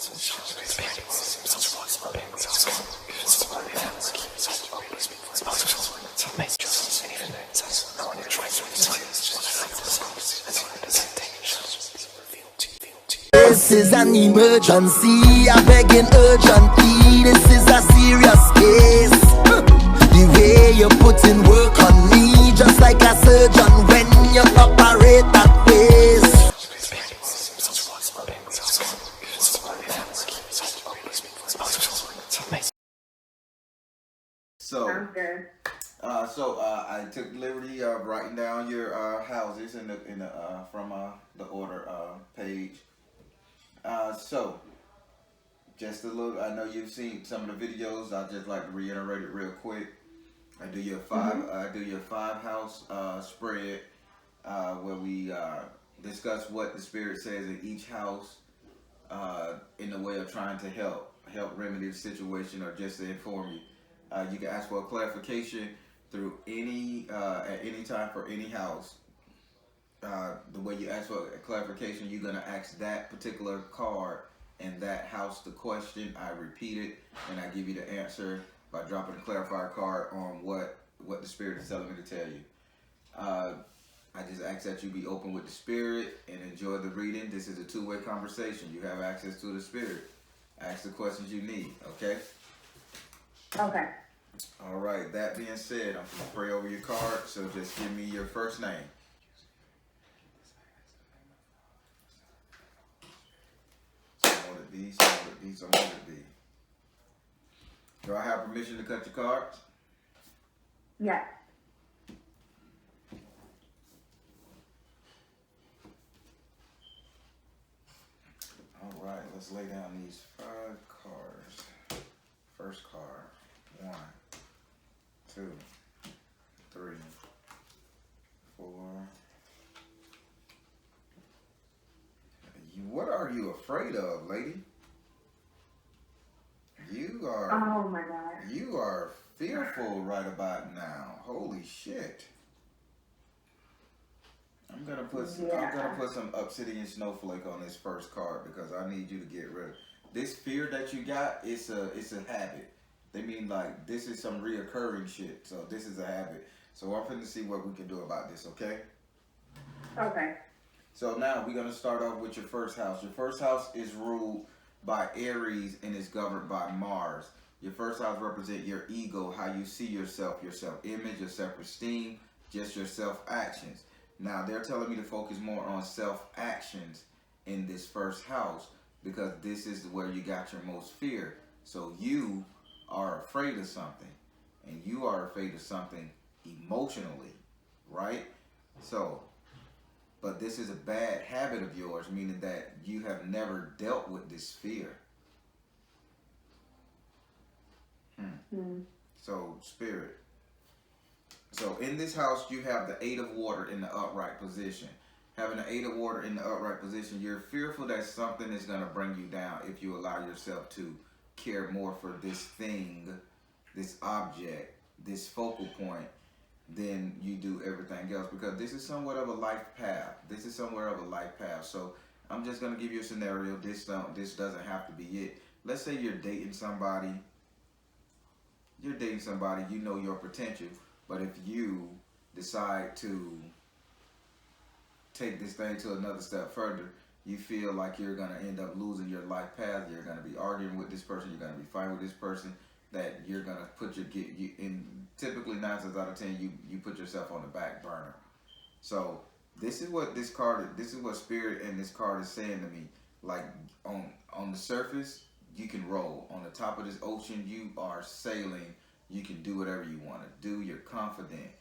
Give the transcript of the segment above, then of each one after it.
This is an emergency, I beg an urgently. This is a serious case. The way you put in work on me, just like a surgeon when you operate that face. So I took the liberty of writing down your houses in the from the order page. So just a little. I know you've seen some of the videos. I just like to reiterate it real quick. I do your five house spread where we discuss what the spirit says in each house in the way of trying to help remedy the situation or just to inform you. You can ask for a clarification through at any time for any house. The way you ask for a clarification, you're gonna ask that particular card and that house the question. I repeat it and I give you the answer by dropping a clarifier card on what the spirit is telling me to tell you. I just ask that you be open with the spirit and enjoy the reading. This is a two-way conversation. You have access to the spirit. Ask the questions you need, okay? Okay. All right, that being said, I'm going to pray over your card, so just give me your first name. Some more to be, some more to be, some more to be. Do I have permission to cut your cards? Yes. All right, let's lay down these 5 cards. First card, 1, 2, 3, 4. What are you afraid of, lady? You are. Oh my God. You are fearful right about now. Holy shit. I'm gonna put some obsidian snowflake on this first card because I need you to get rid of this fear that you got. It's a habit. They mean like this is some reoccurring shit. So this is a habit. So I'm finna see what we can do about this. Okay. Okay. So now we're gonna start off with your first house. Your first house is ruled by Aries and is governed by Mars. Your first house represents your ego, how you see yourself, your self-image, your self-esteem, just your self-actions. Now they're telling me to focus more on self-actions in this first house because this is where you got your most fear. So you are afraid of something, and you are afraid of something emotionally, right? So, but this is a bad habit of yours, meaning that you have never dealt with this fear. So, spirit. So, in this house, you have the 8 of water in the upright position. Having the 8 of water in the upright position, you're fearful that something is going to bring you down if you allow yourself to care more for this thing, this object, this focal point, than you do everything else, because this is somewhat of a life path. This is somewhere of a life path. So I'm just going to give you a scenario. This doesn't have to be it. Let's say you're dating somebody. You know your potential, but if you decide to take this thing to another step further, you feel like you're going to end up losing your life path. You're going to be arguing with this person. You're going to be fighting with this person. That you're going to put you in. Typically 9 times out of 10, you put yourself on the back burner. So this is what spirit and this card is saying to me. Like on the surface, you can roll. On the top of this ocean, you are sailing. You can do whatever you want to do. You're confident.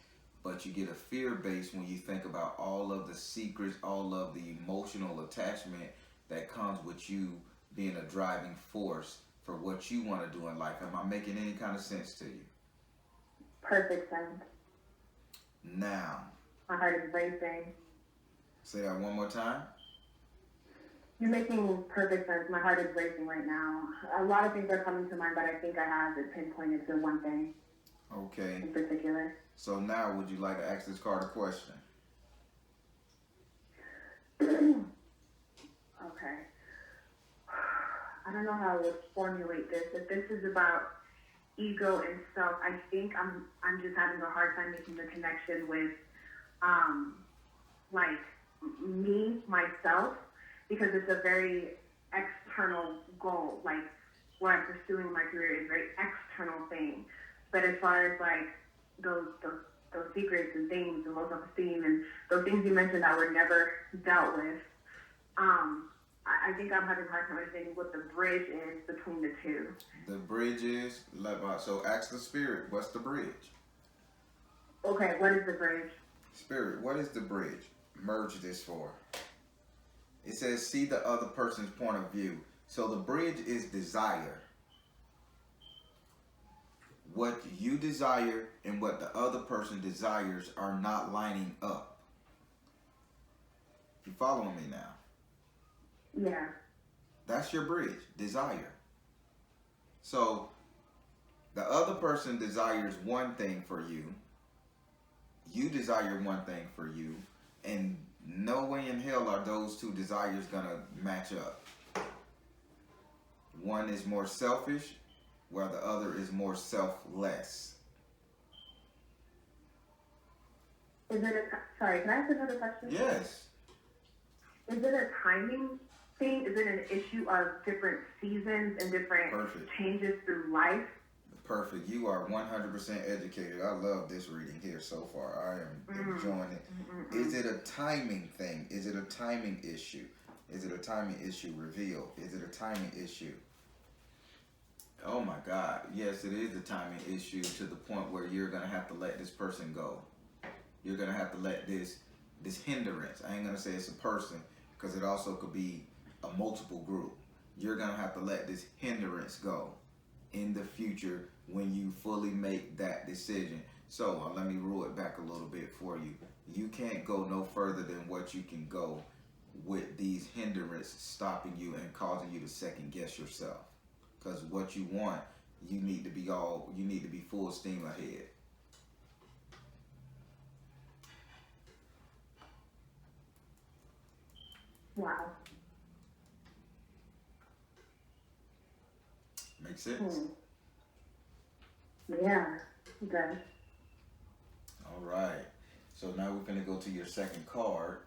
But you get a fear base when you think about all of the secrets, all of the emotional attachment that comes with you being a driving force for what you want to do in life. Am I making any kind of sense to you? Perfect sense. Now. My heart is racing. Say that one more time. You're making perfect sense. My heart is racing right now. A lot of things are coming to mind, but I think I have it pinpointed to one thing. Okay. In particular. So now, would you like to ask this card a question? Okay. I I don't know how I would formulate this. If this is about ego and self, I think I'm just having a hard time making the connection with like me, myself, because it's a very external goal. Like what I'm pursuing in my career is a very external thing. But as far as like those secrets and things and low self-esteem and those things you mentioned that were never dealt with, I think I'm having a hard time understanding what the bridge is between the two. The bridge is, so ask the spirit, what's the bridge? Okay, what is the bridge? Spirit, what is the bridge? Merge this for. It says, see the other person's point of view. So the bridge is desire. What you desire and what the other person desires are not lining up. You following me now? Yeah. That's your bridge, desire. So the other person desires one thing for you. You desire one thing for you. And no way in hell are those two desires going to match up. One is more selfish, while the other is more selfless. Sorry, can I ask another question? Yes. Is it a timing thing? Is it an issue of different seasons and different changes through life? Perfect. You are 100% educated. I love this reading here so far. I am enjoying it. Is it a timing thing? Is it a timing issue? Is it a timing issue? Reveal. Is it a timing issue? Oh my God. Yes, it is a timing issue to the point where you're going to have to let this person go. You're going to have to let this hindrance, I ain't going to say it's a person, because it also could be a multiple group. You're going to have to let this hindrance go in the future when you fully make that decision. So let me rule it back a little bit for you. You can't go no further than what you can go with these hindrances stopping you and causing you to second guess yourself. Because what you want, you need to be full steam ahead. Wow. Make sense? Yeah, it does. All right. So now we're going to go to your second card,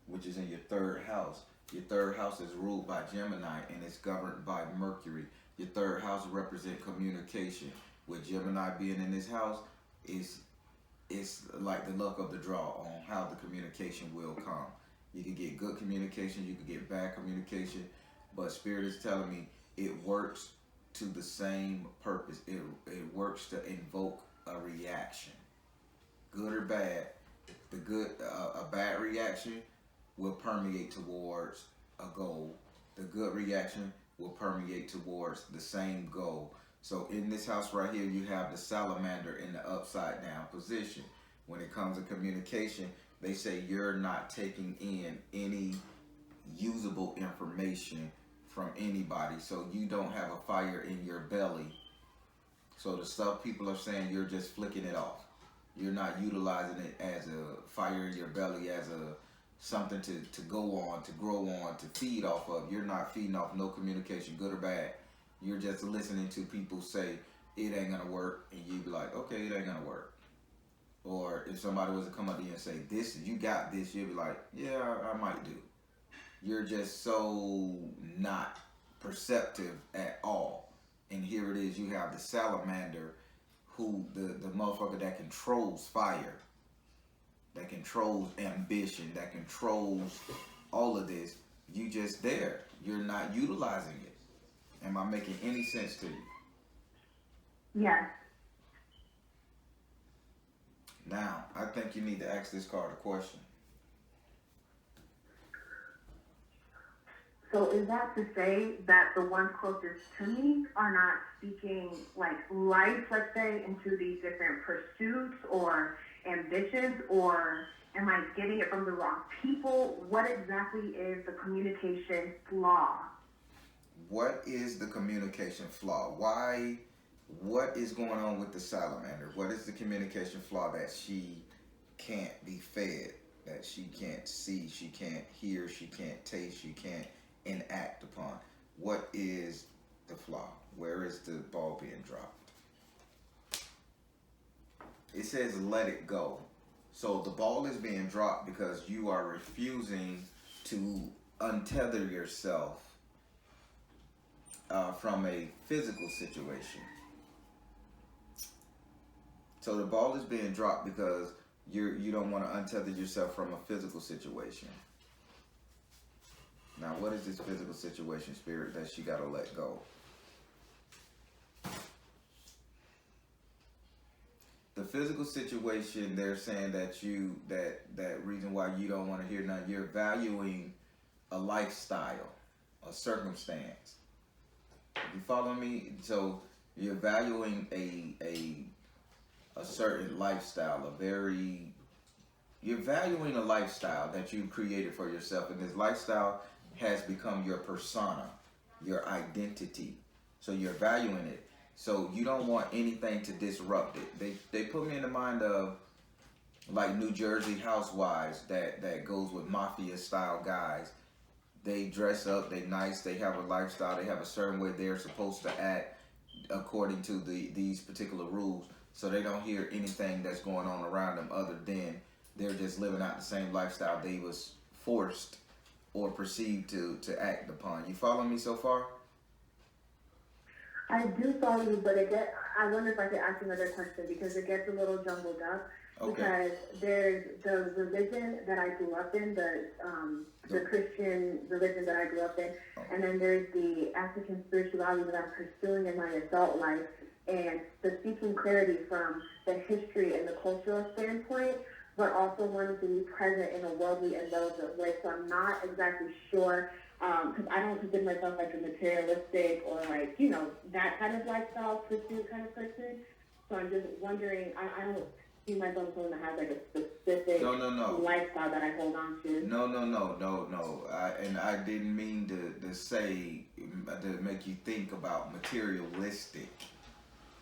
which is in your third house. Your third house is ruled by Gemini and it's governed by Mercury. Your third house represents communication. With Gemini being in this house, it's like the luck of the draw on how the communication will come. You can get good communication, you can get bad communication, but Spirit is telling me it works to the same purpose. It works to invoke a reaction, good or bad. The good, a bad reaction will permeate towards a goal. The good reaction will permeate towards the same goal. So in this house right here, you have the salamander in the upside down position. When it comes to communication, they say you're not taking in any usable information from anybody. So you don't have a fire in your belly. So the stuff people are saying, you're just flicking it off. You're not utilizing it as a fire in your belly, as a something to go on, to grow on, to feed off of. You're not feeding off no communication, good or bad. You're just listening to people say it ain't gonna work, and you be like, okay, it ain't gonna work. Or if somebody was to come up to you and say, this, you got this, you'll be like, yeah, I might do. You're just so not perceptive at all. And here it is, you have the salamander, who the motherfucker that controls fire, that controls ambition, that controls all of this. You just there. You're not utilizing it. Am I making any sense to you? Yes. Now, I think you need to ask this card a question. So is that to say that the ones closest to me are not speaking like life, let's say, into these different pursuits or ambitions, or am I getting it from the wrong people? What exactly is the communication flaw? What is the communication flaw? Why? What is going on with the salamander? What is the communication flaw that she can't be fed, that she can't see, she can't hear, she can't taste, she can't enact upon? What is where is the ball being dropped? It says let it go. So the ball is being dropped because you are refusing to untether yourself from a physical situation. So the ball is being dropped because you don't want to untether yourself from a physical situation. Now, what is this physical situation, Spirit, that you got to let go? The physical situation, they're saying that that reason why you don't want to hear now, you're valuing a lifestyle, a circumstance. You follow me? So you're valuing a certain lifestyle, you're valuing a lifestyle that you created for yourself, and this lifestyle has become your persona, your identity. So you're valuing it. So you don't want anything to disrupt it. They put me in the mind of like New Jersey housewives that goes with mafia style guys. They dress up, they nice, they have a lifestyle, they have a certain way they're supposed to act according to these particular rules. So they don't hear anything that's going on around them other than they're just living out the same lifestyle they was forced or perceived to act upon. You follow me so far? I do follow you, but I wonder if I could ask another question because it gets a little jumbled up. Okay. Because there's the religion that I grew up in, the Christian religion that I grew up in, and then there's the African spirituality that I'm pursuing in my adult life, and the seeking clarity from the history and the cultural standpoint, but also wanting to be present in a worldly and relevant way. So I'm not exactly sure, because I don't consider myself like a materialistic or like, that kind of lifestyle pursuit kind of person. So I'm just wondering, I don't see myself as someone that has like a specific lifestyle that I hold on to. No. I didn't mean to say, to make you think about materialistic.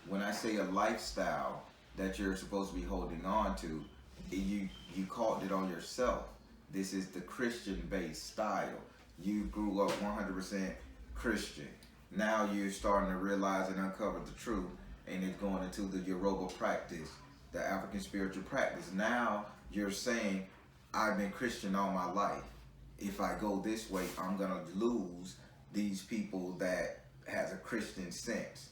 When I say a lifestyle that you're supposed to be holding on to, you called it on yourself. This is the Christian-based style. You grew up 100% Christian. Now you're starting to realize and uncover the truth, and it's going into the Yoruba practice, the African spiritual practice. Now you're saying, I've been Christian all my life. If I go this way, I'm going to lose these people that has a Christian sense.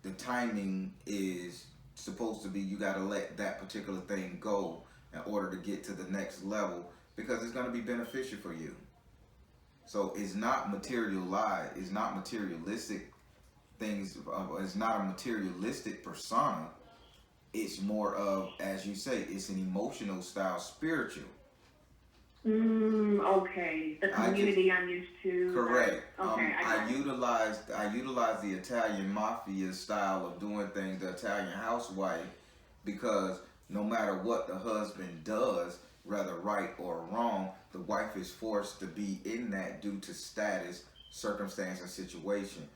The timing is supposed to be, you got to let that particular thing go in order to get to the next level, because it's going to be beneficial for you. So it's not materialized, it's not materialistic things, it's not a materialistic persona. It's more of, as you say, it's an emotional style, spiritual. Okay. The community I'm used to. Correct. Okay. I utilize the Italian mafia style of doing things, the Italian housewife, because no matter what the husband does, whether right or wrong, the wife is forced to be in that due to status, circumstance, and situation.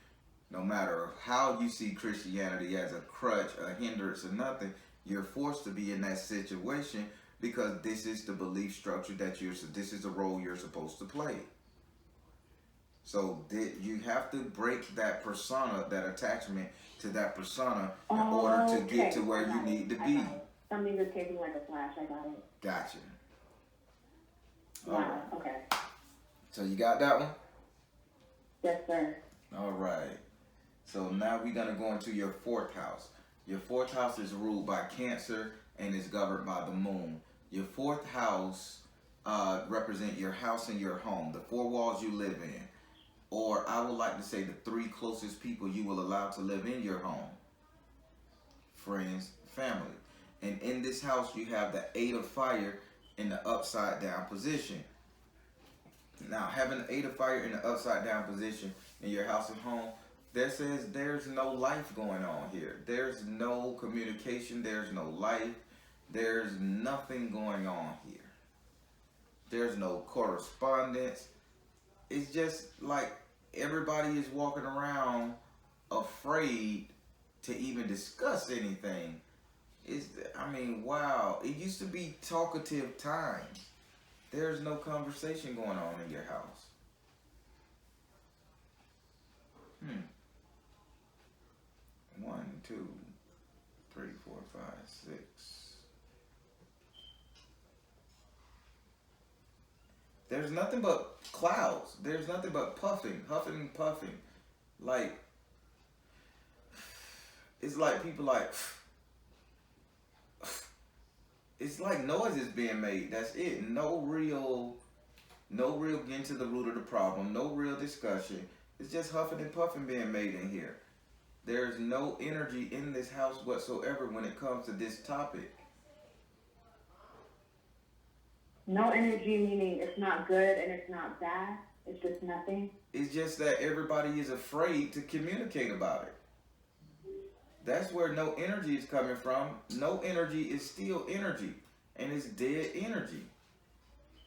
No matter how you see Christianity as a crutch, a hindrance, or nothing, you're forced to be in that situation because this is the belief structure that this is the role you're supposed to play. So you have to break that persona, that attachment to that persona in order to get to where you need to be. Something just came like a flash. I got it. Gotcha. Wow. Right. Okay. So you got that one? Yes, sir. All right. So now we're going to go into your fourth house. Your fourth house is ruled by Cancer and is governed by the moon. Your fourth house represent your house and your home, the four walls you live in. Or I would like to say the three closest people you will allow to live in your home. Friends, family. And in this house you have the 8 of fire in the upside down position. Now having the 8 of fire in the upside down position in your house and home, that says there's no life going on here. There's no communication. There's no life. There's nothing going on here. There's no correspondence. It's just like everybody is walking around afraid to even discuss anything. Wow. It used to be talkative times. There's no conversation going on in your house. 6. There's nothing but clouds. There's nothing but puffing, huffing and puffing. Like, it's like people like, it's like noises being made. That's it. No real getting to the root of the problem. No real discussion. It's just huffing and puffing being made in here. There's no energy in this house whatsoever when it comes to this topic. No energy meaning it's not good and it's not bad. It's just nothing. It's just that everybody is afraid to communicate about it. That's where no energy is coming from. No energy is still energy, and it's dead energy.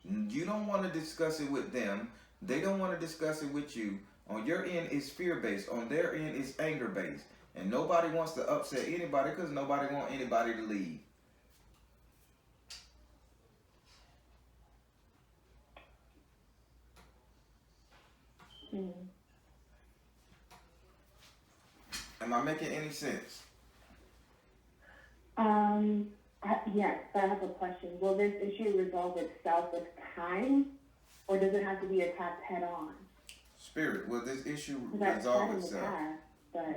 You don't want to discuss it with them. They don't want to discuss it with you. On your end, it's fear-based. On their end, it's anger-based. And nobody wants to upset anybody because nobody wants anybody to leave. Am I making any sense? Yes, but I have a question. Will this issue resolve itself with time, or does it have to be attacked head on? Spirit, will this issue resolve itself?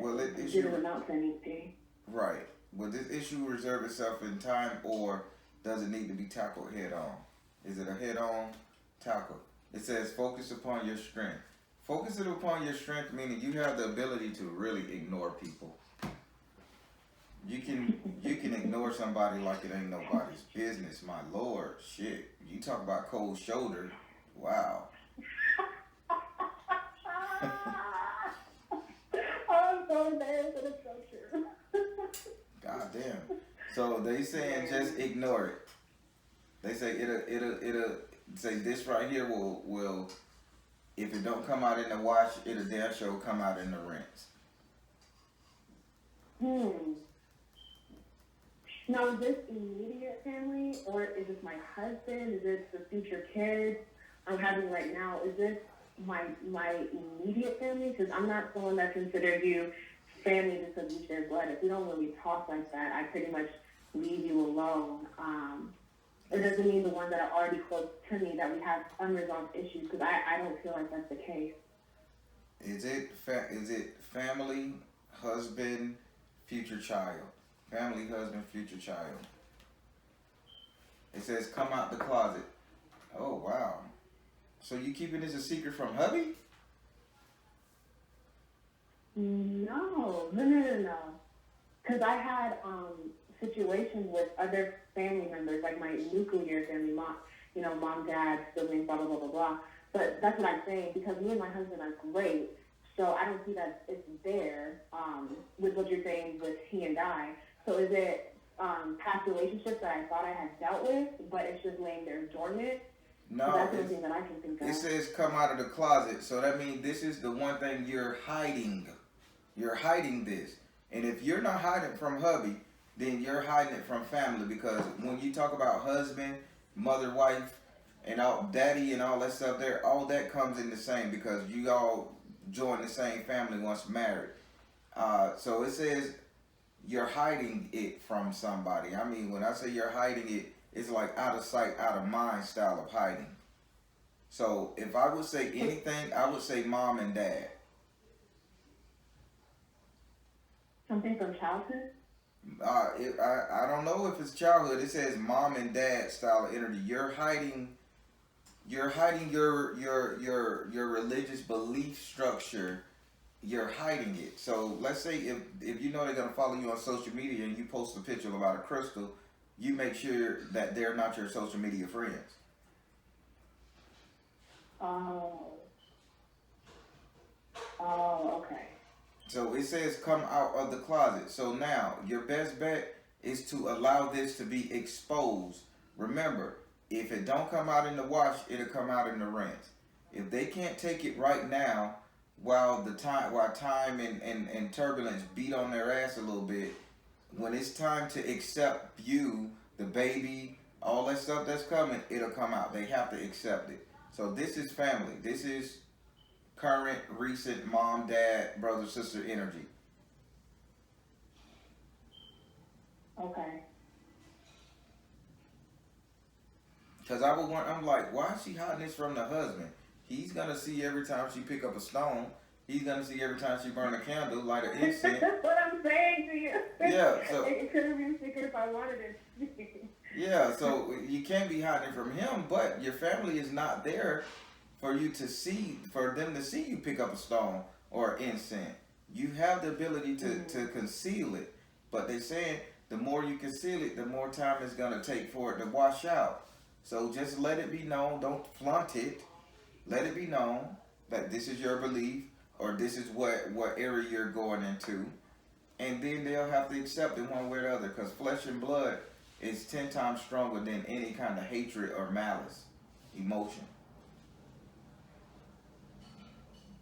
Will it issue amount to anything? Right. Will this issue resolve itself in time, or does it need to be tackled head on? Is it a head on tackle? It says focus upon your strength. Focus it upon your strength, meaning you have the ability to really ignore people. You can ignore somebody like it ain't nobody's business. My Lord, shit. You talk about cold shoulder. Wow. I'm so embarrassed, but it's so true. God damn. So they saying just ignore it. They say it'll say this right here will if it don't come out in the wash, it'll damn sure come out in the rinse. Now, is this immediate family, or is this my husband? Is this the future kids I'm having right now? Is this my immediate family? Because I'm not someone that considers you family just because we share blood. If we don't really talk like that, I pretty much leave you alone. It doesn't mean the ones that are already close to me that we have unresolved issues, because I don't feel like that's the case. Is it family, husband, future child? Family, husband, future child. It says come out the closet. Oh, wow. So you keeping this a secret from hubby? No. Because I had situations with other family members, like my nuclear family, mom, dad, siblings, blah, blah, blah, blah, blah. But that's what I'm saying, because me and my husband are great, so I don't see that it's there with what you're saying with he and I. So is it past relationships that I thought I had dealt with, but it's just laying there dormant? No, so that's the only thing that I can think of. It says come out of the closet, so that means this is the one thing you're hiding. You're hiding this. And if you're not hiding from hubby, then you're hiding it from family, because when you talk about husband, mother, wife, and all daddy and all that stuff there, all that comes in the same, because you all join the same family once married. So it says you're hiding it from somebody. I mean, when I say you're hiding it, it's like out of sight, out of mind style of hiding. So if I would say anything, I would say mom and dad. Something from childhood? I don't know if it's childhood. It says mom and dad style of energy. You're hiding your religious belief structure. You're hiding it. So let's say if you know they're gonna follow you on social media and you post a picture about a crystal, you make sure that they're not your social media friends. Oh, okay. So it says come out of the closet. So now your best bet is to allow this to be exposed. Remember, if it don't come out in the wash, it'll come out in the rinse. If they can't take it right now, while time and turbulence beat on their ass a little bit, when it's time to accept you, the baby, all that stuff that's coming, it'll come out. They have to accept it. So this is family. This is current, recent mom, dad, brother, sister energy. Okay. Cause I'm like, why is she hiding this from the husband? He's gonna see every time she pick up a stone. He's gonna see every time she burn a candle, light an incense. That's what I'm saying to you. Yeah, so it could have been secret if I wanted it. yeah, so you can't be hiding from him, but your family is not there for you to see, for them to see you pick up a stone or incense. You have the ability to conceal it, but they're saying the more you conceal it, the more time it's gonna take for it to wash out. So just let it be known. Don't flaunt it. Let it be known that this is your belief or this is what area you're going into, and then they'll have to accept it one way or the other. Because flesh and blood is 10 times stronger than any kind of hatred or malice, emotion.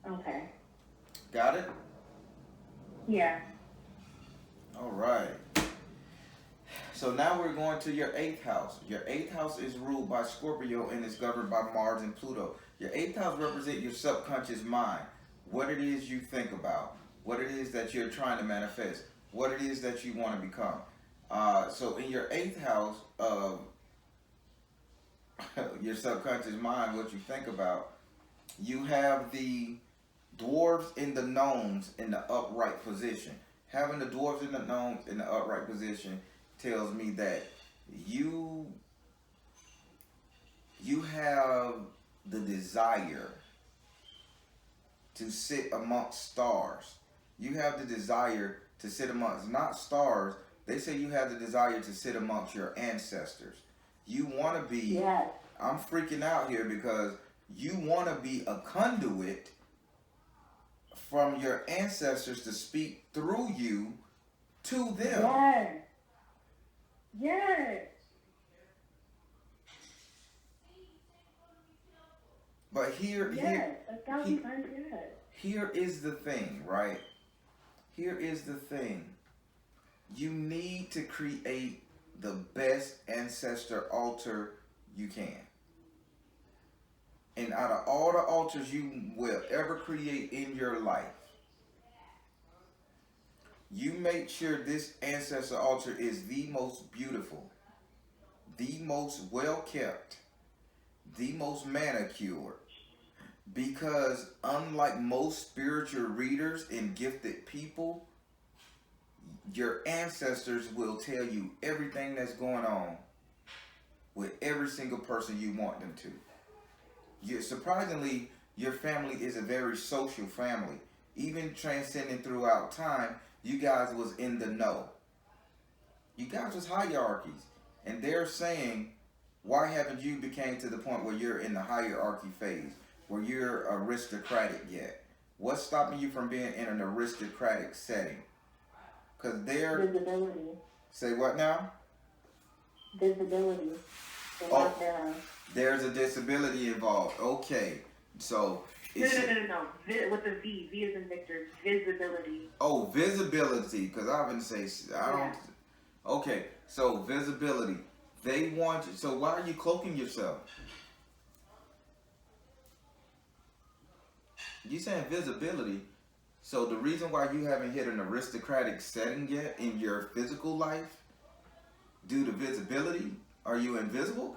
Okay. Got it? Yeah. All right. So now we're going to your 8th house. Your 8th house is ruled by Scorpio and is governed by Mars and Pluto. Your 8th house represents your subconscious mind. What it is you think about. What it is that you're trying to manifest. What it is that you want to become. So in your 8th house of your subconscious mind, what you think about, you have the dwarves and the gnomes in the upright position. Having the dwarves and the gnomes in the upright position tells me that you have the desire to sit amongst stars. You have the desire to sit amongst not stars. They say you have the desire to sit amongst your ancestors. You want to be. Yes. I'm freaking out here because you want to be a conduit from your ancestors to speak through you to them. Yes. Yes. But here is the thing, right? Here is the thing. You need to create the best ancestor altar you can. And out of all the altars you will ever create in your life, you make sure this ancestor altar is the most beautiful, the most well kept, the most manicured. Because unlike most spiritual readers and gifted people, your ancestors will tell you everything that's going on with every single person you want them to. Surprisingly, your family is a very social family. Even transcending throughout time, you guys was in the know. You guys was hierarchies. And they're saying, why haven't you became to the point where you're in the hierarchy phase, where you're aristocratic yet? What's stopping you from being in an aristocratic setting? Because they're... Visibility. Say what now? Visibility. Oh, there's a disability involved. Okay. So... No. With the V. V is in Victor. Visibility. Oh, visibility. Because I wouldn't say... I don't... Yeah. Okay. So, visibility. They want you... So, why are you cloaking yourself? You saying visibility. So, the reason why you haven't hit an aristocratic setting yet in your physical life, due to visibility, are you invisible?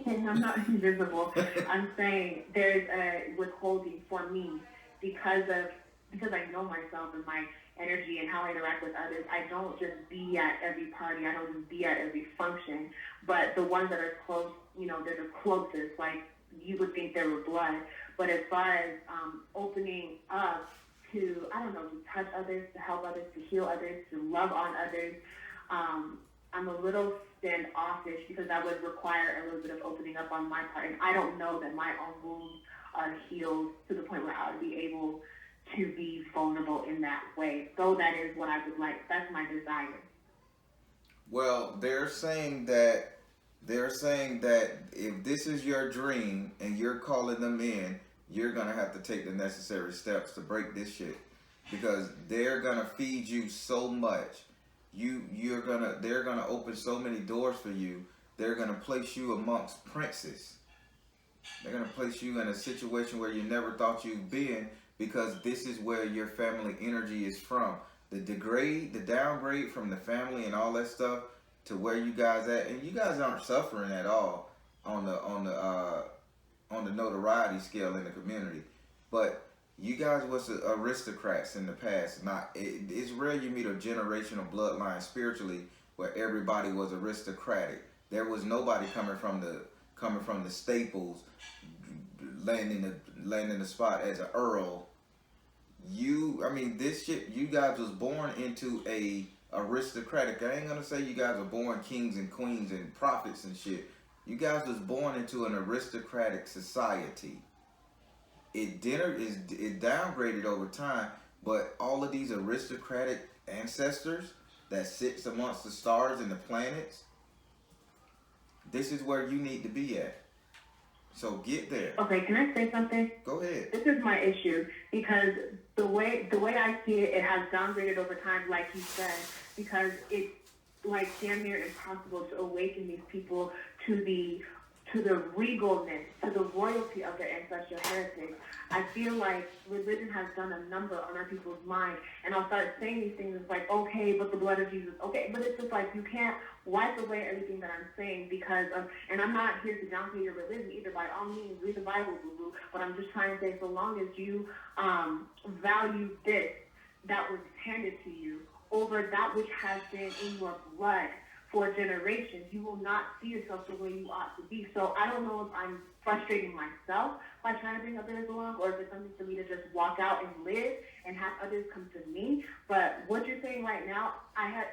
I'm not invisible. I'm saying there's a withholding for me because I know myself and my energy and how I interact with others. I don't just be at every party. I don't just be at every function. But the ones that are close, they're the closest. Like you would think they were blood. But as far as opening up to, to touch others, to help others, to heal others, to love on others, I'm a little standoffish because that would require a little bit of opening up on my part. And I don't know that my own wounds are healed to the point where I would be able to be vulnerable in that way. So that is what I would like. That's my desire. Well, they're saying that if this is your dream and you're calling them in, you're going to have to take the necessary steps to break this shit. Because they're going to feed you so much. They're gonna open so many doors for you. They're gonna place you amongst princes. They're gonna place you in a situation where you never thought you'd be in, because this is where your family energy is from. The downgrade from the family and all that stuff to where you guys at, and you guys aren't suffering at all on the notoriety scale in the community, but you guys was aristocrats in the past. It's rare you meet a generational bloodline spiritually where everybody was aristocratic. There was nobody coming from the staples, landing the spot as an earl. This shit. You guys was born into a aristocratic. I ain't gonna say you guys were born kings and queens and prophets and shit. You guys was born into an aristocratic society. It downgraded over time, but all of these aristocratic ancestors that sits amongst the stars and the planets, this is where you need to be at. So get there. Okay, can I say something? Go ahead. This is my issue because the way I see it, it has downgraded over time, like you said, because it's like damn near impossible to awaken these people to the regalness, to the royalty of their ancestral heritage. I feel like religion has done a number on our people's mind, and I'll start saying these things. It's like, okay, but the blood of Jesus, okay, but it's just like you can't wipe away everything that I'm saying because of, and I'm not here to downplay your religion either. By all means, read the Bible, boo-boo. But I'm just trying to say, so long as you value this that was handed to you over that which has been in your blood for generations, you will not see yourself the way you ought to be. So I don't know if I'm frustrating myself by trying to bring others along, or if it's something for me to just walk out and live and have others come to me. But what you're saying right now,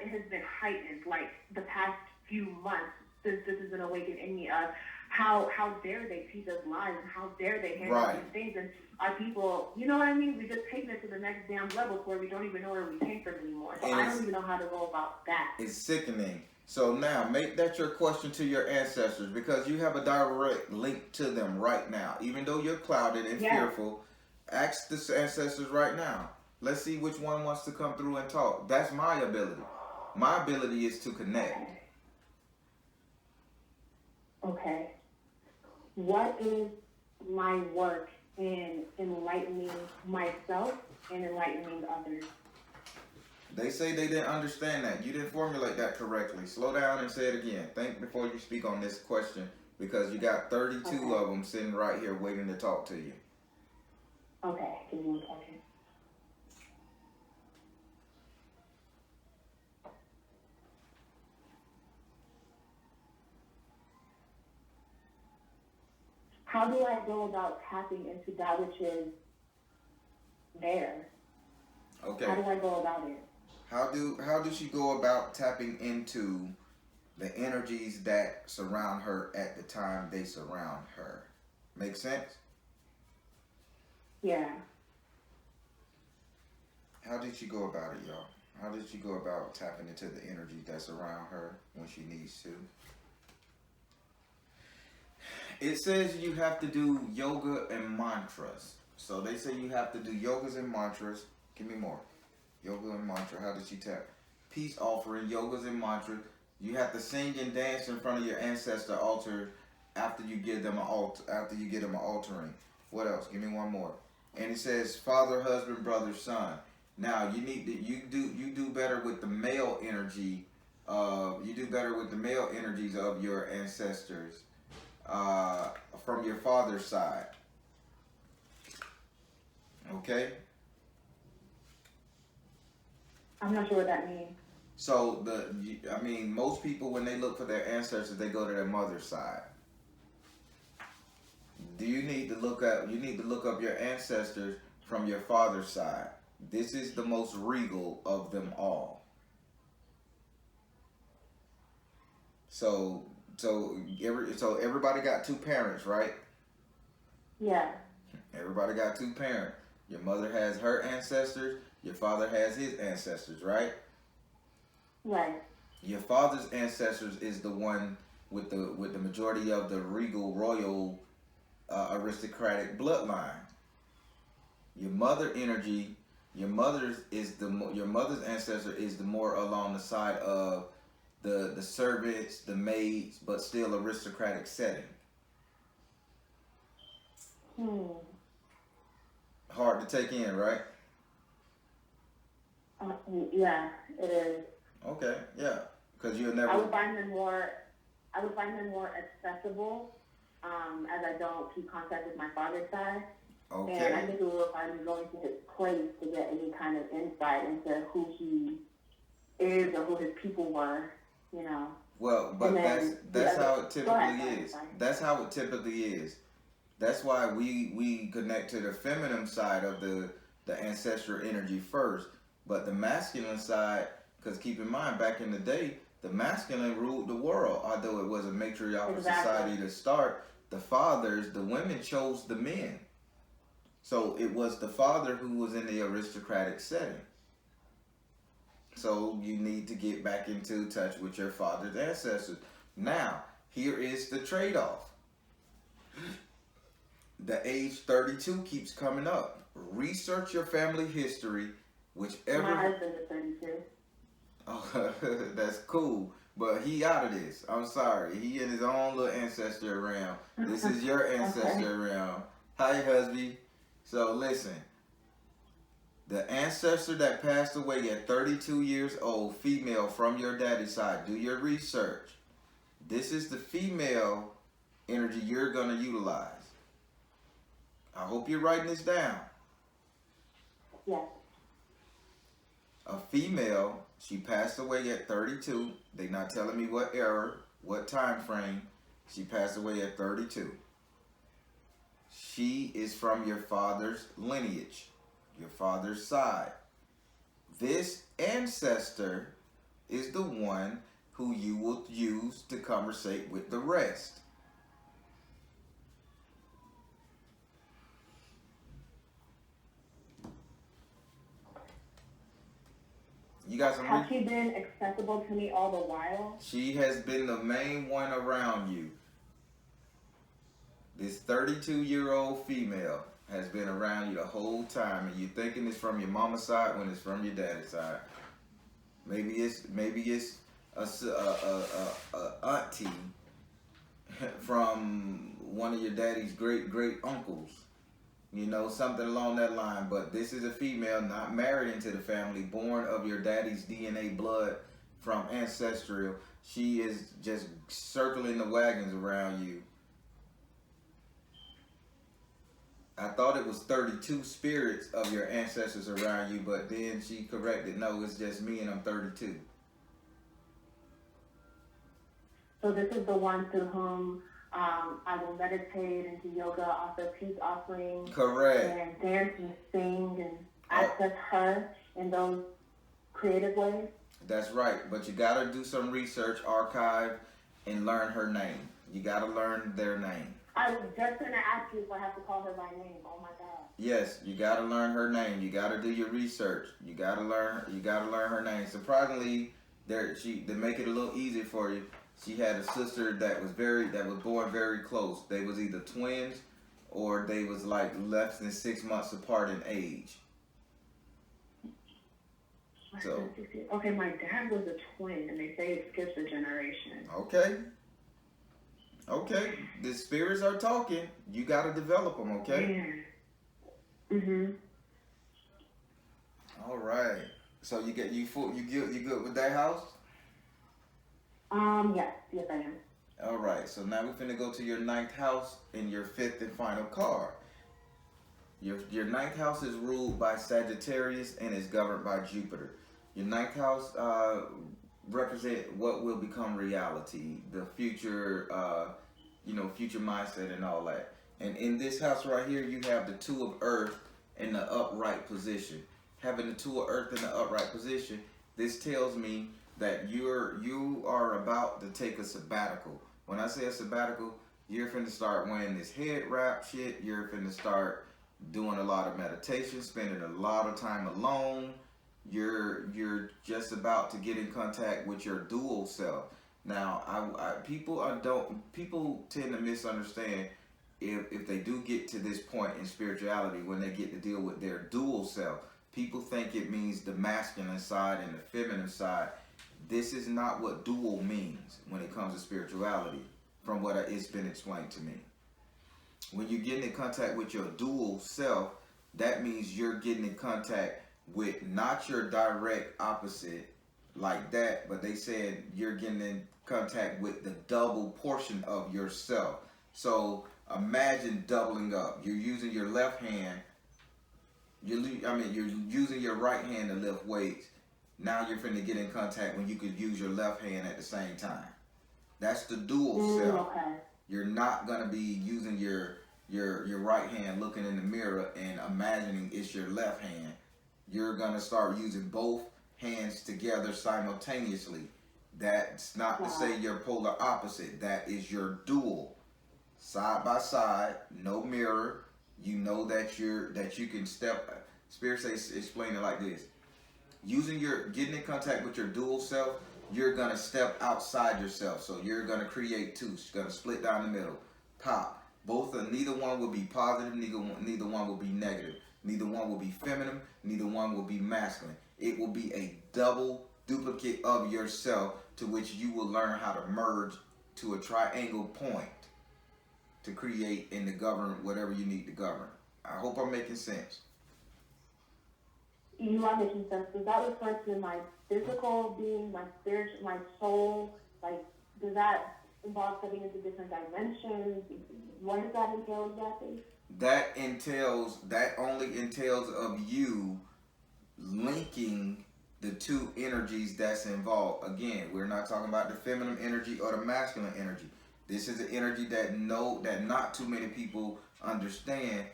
it has been heightened like the past few months since this has been awakened in me of how dare they teach us lies and how dare they handle these things. And our people, you know what I mean? We just take it to the next damn level where we don't even know where we came from anymore. So I don't even know how to go about that. It's sickening. So now, make that your question to your ancestors, because you have a direct link to them right now. Even though you're clouded and fearful, ask the ancestors right now. Let's see which one wants to come through and talk. That's my ability. My ability is to connect. Okay. What is my work in enlightening myself and enlightening others? They say they didn't understand that. You didn't formulate that correctly. Slow down and say it again. Think before you speak on this question, because you got 32 of them sitting right here waiting to talk to you. Okay, give me 1 second. How do I go about tapping into that which is there? Okay. How do I go about it? How does she go about tapping into the energies that surround her at the time they surround her? Make sense? Yeah. How did she go about it, y'all? How did she go about tapping into the energies that surround her when she needs to? It says you have to do yoga and mantras. So they say you have to do yogas and mantras. Give me more. Yoga and mantra. How did she tap? Peace offering, yogas and mantras. You have to sing and dance in front of your ancestor altar after you give them an altering. What else? Give me one more. And it says father, husband, brother, son. Now you need to you do better with the male energy. You do better with the male energies of your ancestors from your father's side. Okay. I'm not sure what that means. So most people, when they look for their ancestors, they go to their mother's side. You need to look up your ancestors from your father's side. This is the most regal of them all. So everybody got two parents, right? Yeah. Everybody got two parents. Your mother has her ancestors. Your father has his ancestors, right? Right. Your father's ancestors is the one with the majority of the regal, royal, aristocratic bloodline. Your mother energy, your mother's ancestor is the more along the side of the servants, the maids, but still aristocratic setting. Hard to take in, right? Yeah, it is. Okay, yeah. Because you'll never. I would find them more. I would find them more accessible, as I don't keep contact with my father's side. Okay. And I think it will require me going to his place to get any kind of insight into who he is or who his people were, you know. Well, but that's how it typically is. That's how it typically is. That's why we connect to the feminine side of the ancestral energy first, but the masculine side, because keep in mind, back in the day, the masculine ruled the world. Although it was a matriarchal society to start, the fathers, the women chose the men. So it was the father who was in the aristocratic setting. So you need to get back into touch with your father's ancestors. Now, here is the trade-off. The age 32 keeps coming up. Research your family history, whichever. My husband is 32. Oh, that's cool. But he out of this. I'm sorry. He in his own little ancestor realm. This is your ancestor realm. Hi, husband. So listen. The ancestor that passed away at 32 years old, female from your daddy's side, do your research. This is the female energy you're going to utilize. I hope you're writing this down. Yes. A female, she passed away at 32. They're not telling me what era, what time frame. She passed away at 32. She is from your father's lineage, your father's side. This ancestor is the one who you will use to conversate with the rest. You got some. Has she been accessible to me all the while? She has been the main one around you. This 32-year-old female has been around you the whole time, and you're thinking it's from your mama's side when it's from your daddy's side. Maybe it's a auntie from one of your daddy's great uncles. You know, something along that line. But this is a female not married into the family, born of your daddy's DNA blood from Ancestral. She is just circling the wagons around you. I thought it was 32 spirits of your ancestors around you, but then she corrected, no, it's just me and I'm 32. So this is the one to whom I will meditate and do yoga, offer peace offerings. Correct. And dance and sing and access her in those creative ways. That's right, but you got to do some research, archive, and learn her name. You got to learn their name. I was just going to ask you if I have to call her by name. Oh my God. Yes, you got to learn her name. You got to do your research. You got to learn her name. Surprisingly, to make it a little easier for you, she had a sister that was born very close. They was either twins or they was like less than 6 months apart in age. So okay, my dad was a twin, and they say it skips a generation. Okay, the spirits are talking. You got to develop them, okay? Yeah. All right. So you good with that house? Yes, I am. All right. So now we're finna go to your 9th house and your 5th and final card. Your 9th house is ruled by Sagittarius and is governed by Jupiter. Your 9th house represent what will become reality, the future, future mindset and all that. And in this house right here, you have the 2 of Earth in the upright position. Having the 2 of Earth in the upright position, this tells me that you are about to take a sabbatical. When I say a sabbatical, you're finna start wearing this head wrap shit. You're finna start doing a lot of meditation, spending a lot of time alone. You're just about to get in contact with your dual self. Now, people tend to misunderstand if they do get to this point in spirituality when they get to deal with their dual self. People think it means the masculine side and the feminine side. This is not what dual means when it comes to spirituality, from what it's been explained to me. When you're getting in contact with your dual self, that means you're getting in contact with not your direct opposite like that, but they said you're getting in contact with the double portion of yourself. So imagine doubling up. You're using your left hand. You're using your right hand to lift weights. Now you're finna get in contact when you could use your left hand at the same time. That's the dual self. Okay. You're not gonna be using your right hand looking in the mirror and imagining it's your left hand. You're gonna start using both hands together simultaneously. That's not to say you're polar opposite. That is your dual. Side by side, no mirror. You know that you can step. Spirit says explain it like this. Getting in contact with your dual self, you're gonna step outside yourself. So you're gonna create two. You're gonna split down the middle. Pop. Neither one will be positive, neither one will be negative. Neither one will be feminine, neither one will be masculine. It will be a double duplicate of yourself, to which you will learn how to merge to a triangle point to create and to govern whatever you need to govern. I hope I'm making sense. You are making sense. Does that refer to my physical being, my spirit, my soul? Like, does that involve stepping into different dimensions? What does that entail exactly? That only entails of you linking the two energies that's involved. Again, we're not talking about the feminine energy or the masculine energy. This is an energy that not too many people understand,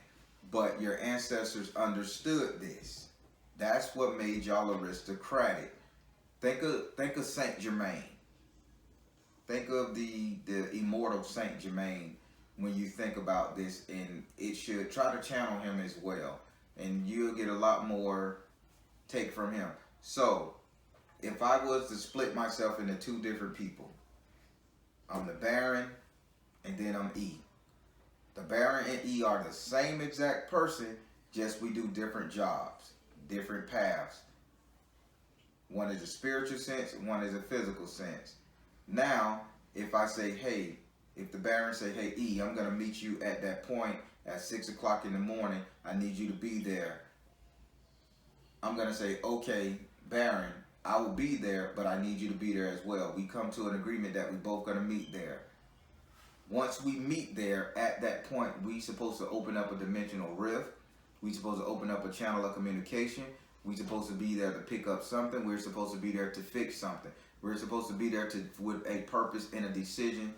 but your ancestors understood this. That's what made y'all aristocratic. Think of Saint Germain. Think of the immortal Saint Germain when you think about this, and it should try to channel him as well, and you'll get a lot more take from him. So, if I was to split myself into two different people, I'm the Baron, and then I'm E. The Baron and E are the same exact person, just we do different jobs, different paths. One is a spiritual sense, one is a physical sense. Now, if I say, hey, if the Baron say, hey, E, I'm going to meet you at that point at 6 o'clock in the morning. I need you to be there. I'm going to say, okay, Baron, I will be there, but I need you to be there as well. We come to an agreement that we both going to meet there. Once we meet there, at that point, we supposed to open up a dimensional rift. We supposed to open up a channel of communication. We supposed to be there to pick up something. We're supposed to be there to fix something. We're supposed to be there with a purpose and a decision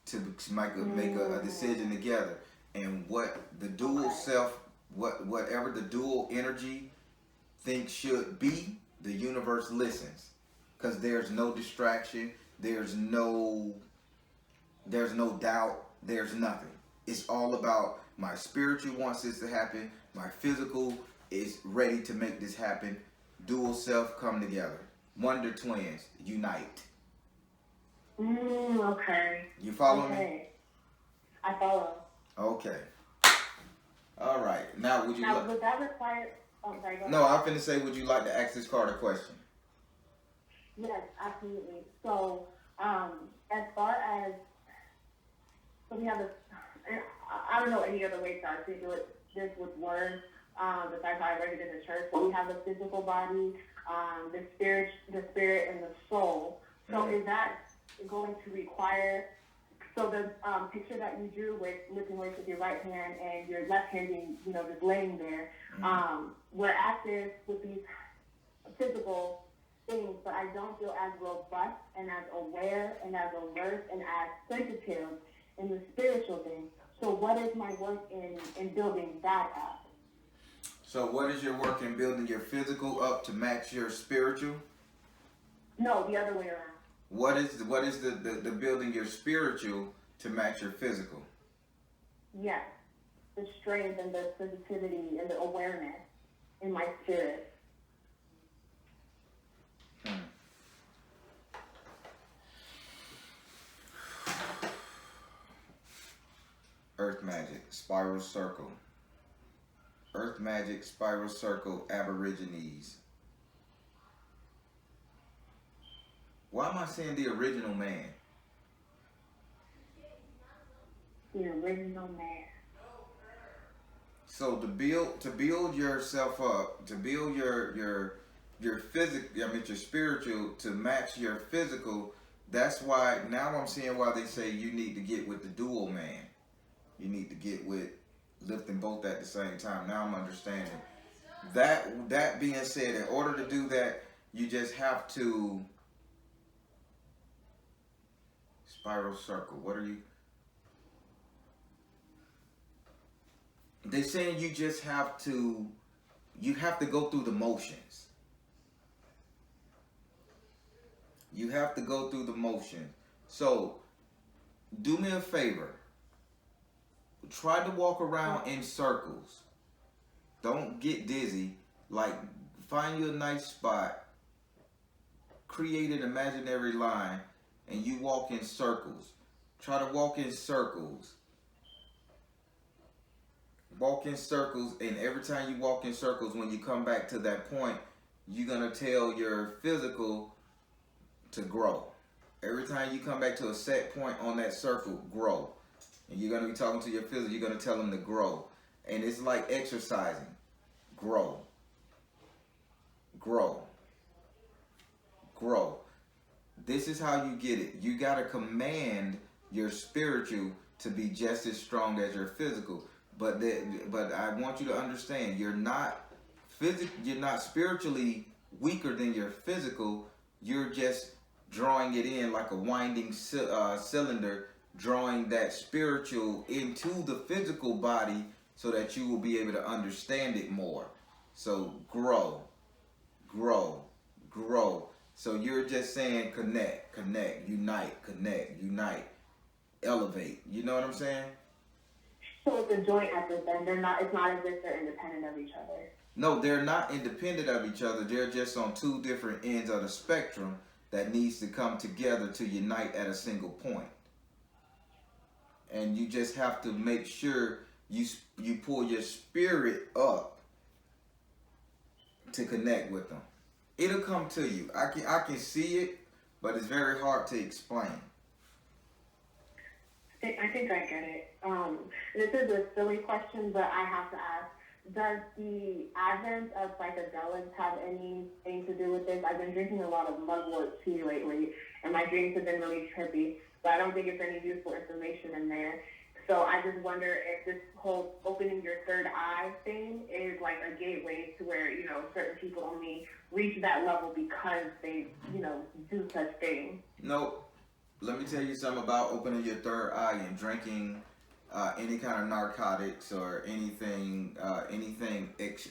to make a decision together. And what the dual self, whatever the dual energy thinks should be, the universe listens. Because there's no distraction, there's no doubt, there's nothing. It's all about my spiritual wants this to happen, my physical is ready to make this happen. Dual self come together. Wonder twins unite. Okay. You follow me? I follow. Okay. All right. Now, would that require? Oh, sorry. Go ahead. No, I'm finna say, would you like to ask this card a question? Yes, absolutely. So, as far as we have this, I don't know any other way to articulate this with words. Besides how I read it in the church, so we have the physical body, the spirit, and the soul. So is that going to require? So the picture that you drew with lifting weights with your right hand and your left hand being, just laying there. We're active with these physical things, but I don't feel as robust and as aware and as alert and as sensitive in the spiritual things. So what is my work in building that up? So what is your work in building your physical up to match your spiritual? No, the other way around. What is the building your spiritual to match your physical? Yes. The strength and the sensitivity and the awareness in my spirit. Earth magic, spiral circle. Earth magic, spiral circle, aborigines. Why am I saying the original man? The original man. So to build yourself up, to build your your spiritual to match your physical. That's why now I'm seeing why they say you need to get with the dual man. You need to get with lifting both at the same time. Now I'm understanding. That being said, in order to do that, you just have to spiral circle. What are you? They're saying you just have to. You have to go through the motions. You have to go through the motions. So, do me a favor. Try to walk around in circles. Don't get dizzy. Like, find you a nice spot. Create an imaginary line. And you walk in circles. Try to walk in circles. Walk in circles. And every time you walk in circles, when you come back to that point, you're going to tell your physical to grow. Every time you come back to a set point on that circle, grow. And you're going to be talking to your physical, you're going to tell them to grow. And it's like exercising. Grow. Grow. Grow. This is how you get it. You got to command your spiritual to be just as strong as your physical. But I want you to understand, you're not spiritually weaker than your physical. You're just drawing it in like a winding cylinder, drawing that spiritual into the physical body so that you will be able to understand it more. So grow, grow, grow. So you're just saying connect, connect, unite, elevate. You know what I'm saying? So it's a joint effort then. It's not as if they're independent of each other. No, they're not independent of each other. They're just on two different ends of the spectrum that needs to come together to unite at a single point. And you just have to make sure you pull your spirit up to connect with them. It'll come to you. I can see it, but it's very hard to explain. I think I get it. This is a silly question, but I have to ask. Does the advent of psychedelics have anything to do with this? I've been drinking a lot of mugwort tea lately, and my drinks have been really trippy, but I don't think it's any useful information in there. So I just wonder if this whole opening your third eye thing is like a gateway to where, certain people only reach that level because they, do such things. No, let me tell you something about opening your third eye and drinking any kind of narcotics or anything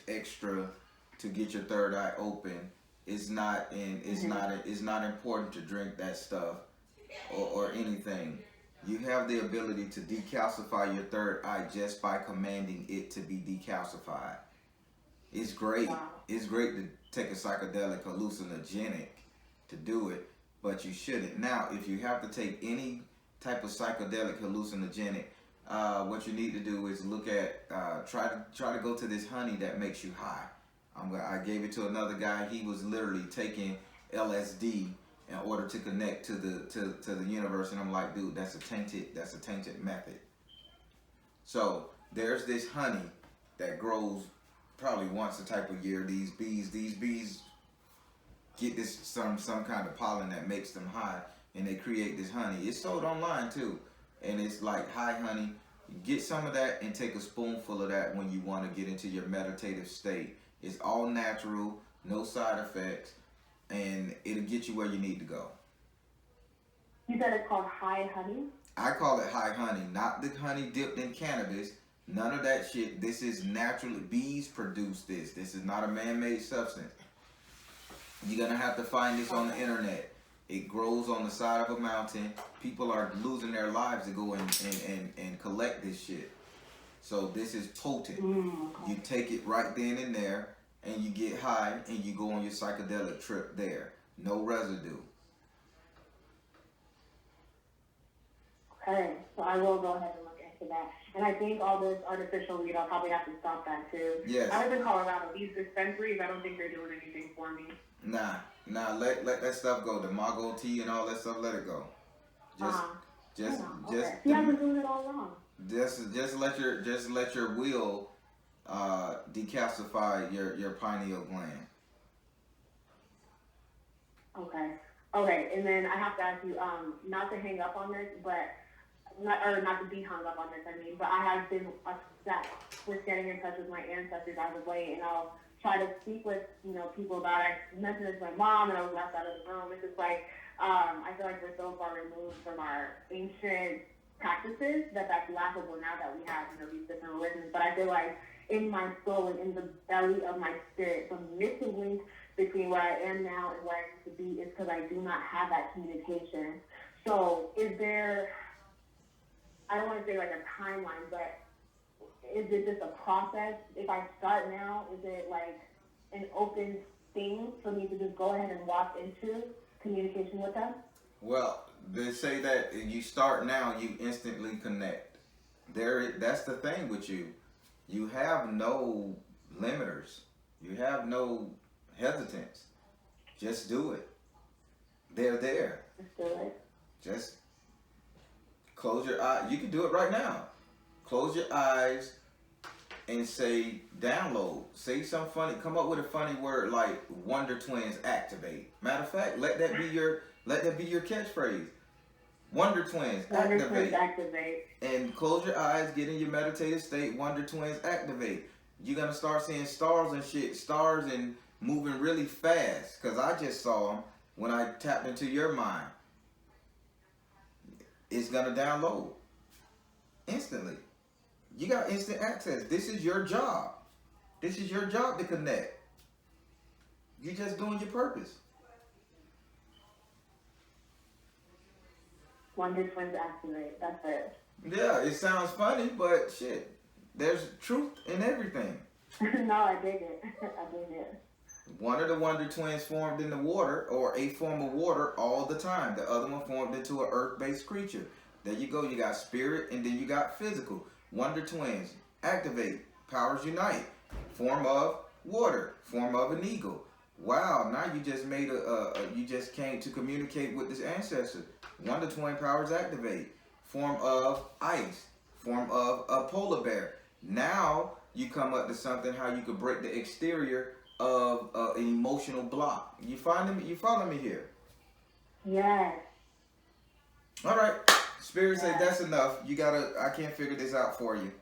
extra to get your third eye open. It's not important to drink that stuff or anything. You have the ability to decalcify your third eye just by commanding it to be decalcified. It's great. Wow. It's great to take a psychedelic hallucinogenic to do it, but you shouldn't. Now, if you have to take any type of psychedelic hallucinogenic, what you need to do is look at try to go to this honey that makes you high. I gave it to another guy. He was literally taking LSD in order to connect to the universe, and I'm like, dude, that's a tainted method. So there's this honey that grows probably once a type of year. These bees get this some kind of pollen that makes them high, and they create this honey. It's sold online too. And it's like high honey. Get some of that and take a spoonful of that when you want to get into your meditative state. It's all natural, no side effects, and it'll get you where you need to go. You said it's called high honey? I call it high honey, not the honey dipped in cannabis. None of that shit. This is naturally, bees produce this. This is not a man-made substance. You're going to have to find this on the internet. It grows on the side of a mountain. People are losing their lives to go and collect this shit. So this is potent. Okay. You take it right then and there, and you get high, and you go on your psychedelic trip there. No residue. Okay, so I will go ahead and look into that. And I think all this artificial weed, I'll probably have to stop that too. Yes. I live in Colorado. These dispensaries, I don't think they're doing anything for me. Nah, let that stuff go. The Mago tea and all that stuff, let it go. Just See, I've been doing it all wrong. Just let your will decalcify your pineal gland. Okay, and then I have to ask you, not to hang up on this, but not to be hung up on this. I mean, but I have been obsessed with getting in touch with my ancestors as of late, and I'll try to speak with people about it. I mentioned this to my mom, and I was left out of the room. It's just like I feel like we're so far removed from our ancient practices that that's laughable now that we have these different religions. But I feel like in my soul and in the belly of my spirit, the missing link between where I am now and where I used to be is because I do not have that communication. So is there, I don't want to say like a timeline, but is it just a process? If I start now, is it like an open thing for me to just go ahead and walk into communication with them? Well, they say that you start now, you instantly connect. That's the thing with you. You have no limiters. You have no hesitance. Just do it. They're there. Just do it. Just close your eyes. You can do it right now. Close your eyes and say download. Say something funny. Come up with a funny word like Wonder Twins activate. Matter of fact, let that be your catchphrase. Wonder Twins activate. Wonder Twins activate. And close your eyes, get in your meditative state. Wonder Twins activate. You're gonna start seeing stars and shit. Stars and moving really fast. Cause I just saw them when I tapped into your mind. It's gonna download instantly. You got instant access. This is your job. This is your job to connect. You're just doing your purpose. Wonder Twins activate. That's it. Yeah, it sounds funny, but shit, there's truth in everything. No, I dig it. I dig it. One of the Wonder Twins formed in the water, or a form of water, all the time. The other one formed into an earth-based creature. There you go. You got spirit, and then you got physical. Wonder Twins activate. Powers unite. Form of water. Form of an eagle. Wow! Now you just made you just came to communicate with this ancestor. Wonder Twin powers activate. Form of ice. Form of a polar bear. Now you come up to something how you could break the exterior of an emotional block. You follow me here? Yes. All right. Spirit say that's enough. I can't figure this out for you.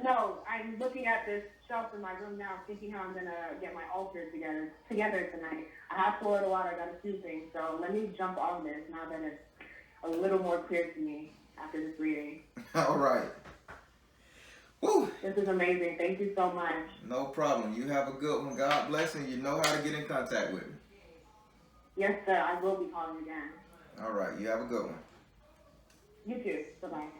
No, I'm looking at this shelf in my room now, thinking how I'm gonna get my altar together tonight. I have Florida water. I got a few things, so let me jump on this now that it's a little more clear to me after this reading. All right. Woo. This is amazing. Thank you so much. No problem. You have a good one. God bless, and you know how to get in contact with me. Yes, sir. I will be calling again. All right. You have a good one. You too. Bye-bye.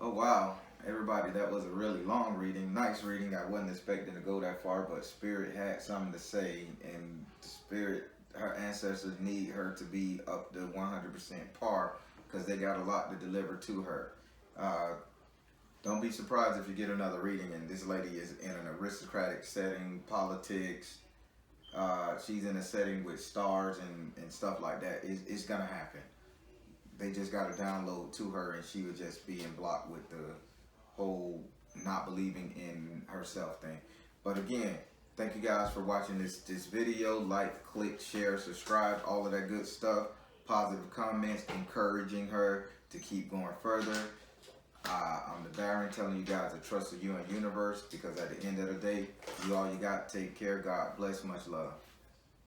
Oh, wow. Everybody, that was a really long reading. Nice reading. I wasn't expecting to go that far, but Spirit had something to say, and Spirit, her ancestors need her to be up to 100% par because they got a lot to deliver to her. Don't be surprised if you get another reading and this lady is in an aristocratic setting, politics. She's in a setting with stars and stuff like that. It's going to happen. They just got to download to her, and she was just being blocked with the whole not believing in herself thing. But again, thank you guys for watching this video. Like, click, share, subscribe, all of that good stuff. Positive comments, encouraging her to keep going further. I'm the Baron telling you guys to trust you and universe, because at the end of the day, you all you got. Take care. God bless. Much love.